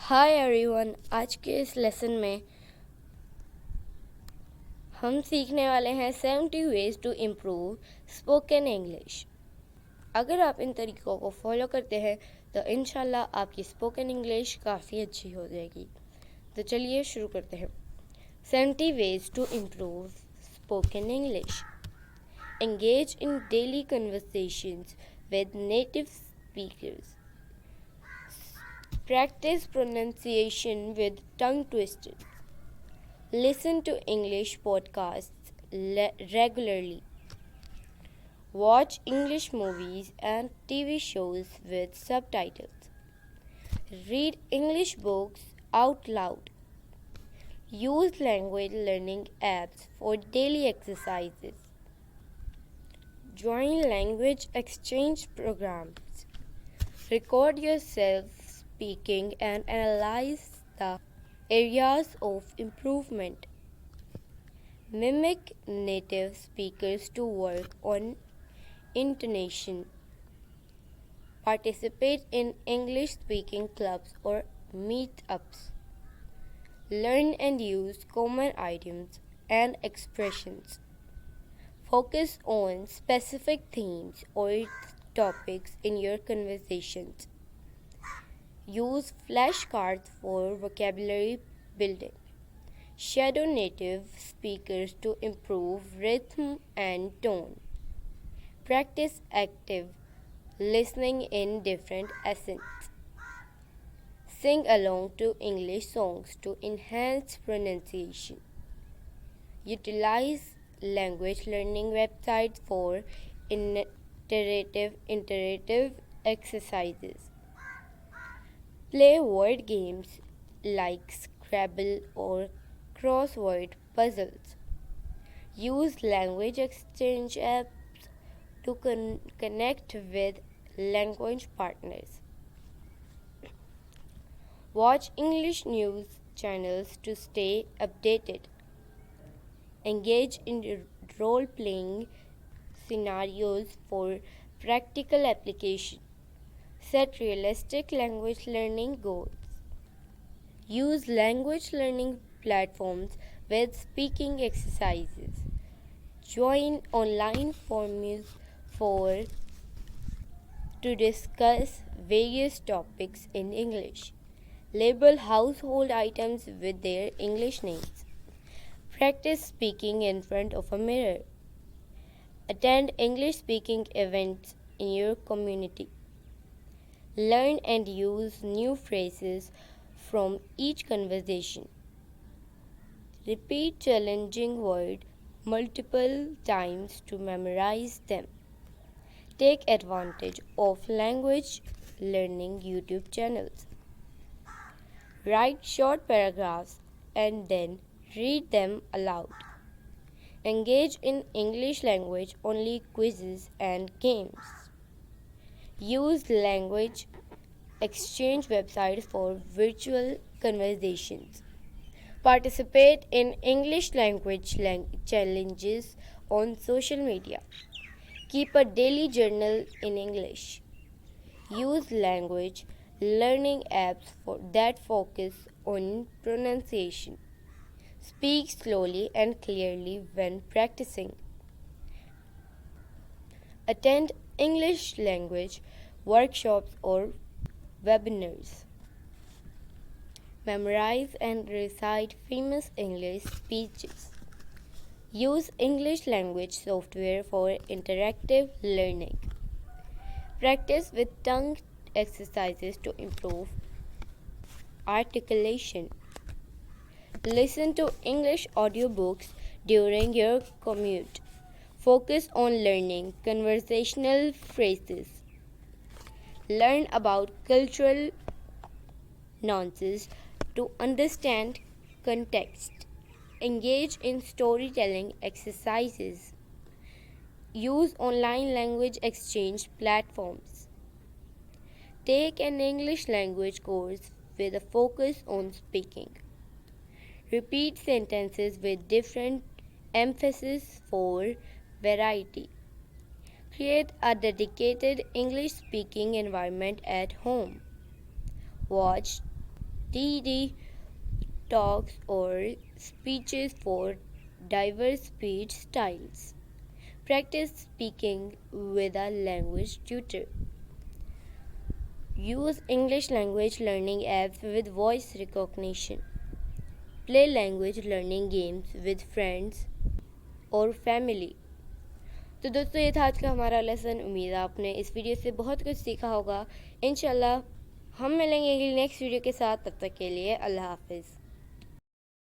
Hi everyone. आज के इस लेसन में हम सीखने वाले हैं 70 ways to improve spoken English. अगर आप इन तरीक़ों को फॉलो करते हैं तो इंशाल्लाह आपकी स्पोकन इंग्लिश काफ़ी अच्छी हो जाएगी। तो चलिए शुरू करते हैं। 70 ways to improve spoken English. Engage in daily conversations with native speakers. Practice pronunciation with tongue twisters. Listen to English podcasts regularly. Watch English movies and TV shows with subtitles. Read English books out loud. Use language learning apps for daily exercises. Join language exchange programs. Record yourself speaking and analyze the areas of improvement. Mimic native speakers to work on intonation. Participate in English speaking clubs or meetups. Learn and use common idioms and expressions. Focus on specific themes or topics in your conversations. Use flashcards for vocabulary building. Shadow native speakers to improve rhythm and tone. Practice active listening in different accents. Sing along to English songs to enhance pronunciation. Utilize language learning websites for interactive exercises. Play word games like Scrabble or crossword puzzles. Use language exchange apps to connect with language partners. Watch English news channels to stay updated. Engage in role-playing scenarios for practical application. Set realistic language learning goals. Use language learning platforms with speaking exercises. Join online forums to discuss various topics in English. Label household items with their English names. Practice speaking in front of a mirror. Attend English speaking events in your community. Learn and use new phrases from each conversation. Repeat challenging words multiple times to memorize them. Take advantage of language learning YouTube channels. Write short paragraphs and then read them aloud. Engage in English language only quizzes and games. Use language exchange websites for virtual conversations. Participate in English language challenges on social media. Keep a daily journal in English. Use language learning apps that focus on pronunciation. Speak slowly and clearly when practicing. Attend English language workshops or webinars. Memorize and recite famous English speeches. Use English language software for interactive learning. Practice with tongue exercises to improve articulation. Listen to English audiobooks during your commute. Focus on learning conversational phrases. Learn about cultural nuances to understand context. Engage in storytelling exercises. Use online language exchange platforms. Take an English language course with a focus on speaking. Repeat sentences with different emphasis for variety. Create a dedicated English speaking environment at home. Watch TD talks or speeches for diverse speech styles. Practice speaking with a language tutor. Use English language learning apps with voice recognition. Play language learning games with friends और family. तो दोस्तों ये था आज का हमारा lesson. उम्मीद है आपने इस वीडियो से बहुत कुछ सीखा होगा। इंशाल्लाह हम मिलेंगे नेक्स्ट वीडियो के साथ। तब तक के लिए अल्लाह हाफिज़।